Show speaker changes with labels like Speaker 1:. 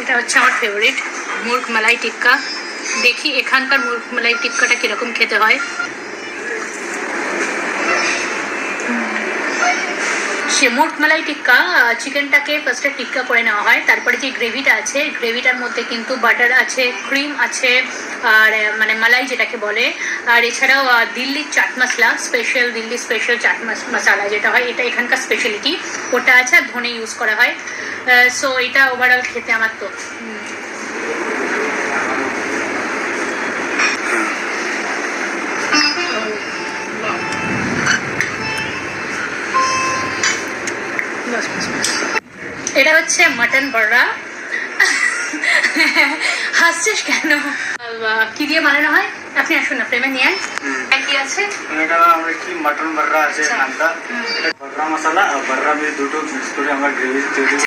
Speaker 1: এটা হচ্ছে আমার ফেভারিট মুর্গ মালাই টিক্কা। দেখি এখানকার মুর্গ মালাই টিক্কাটা কিরকম খেতে হয়। সে মুর্গ মালাই টিক্কা চিকেনটাকে ফার্স্টে টিক্কা করে নেওয়া হয়, তারপরে যে গ্রেভিটা আছে গ্রেভিটার মধ্যে কিন্তু বাটার আছে, ক্রিম আছে, আর মানে মালাই যেটাকে বলে, আর এছাড়াও দিল্লির চাট মশলা, স্পেশাল দিল্লি স্পেশাল চাট মশলা যেটা হয়, এটা এখানকার স্পেশালিটি, ওটা আছে, আর ধনে ইউজ করা হয়। সো এটা ওভারঅল খেতে আমার তো এটা হচ্ছে মাটন বড়া। হাসছিস কেন? কি দিয়ে বানানো হয়? আপনি আসুন না, প্রেমে নিয়ে কি আছে?
Speaker 2: এটা আমরা কি মাটন বড়া আছে নামটা, এটা বড়া মশলা আর বড়া মিলে দুটো মিক্স করে আমরা গ্রেভি তৈরি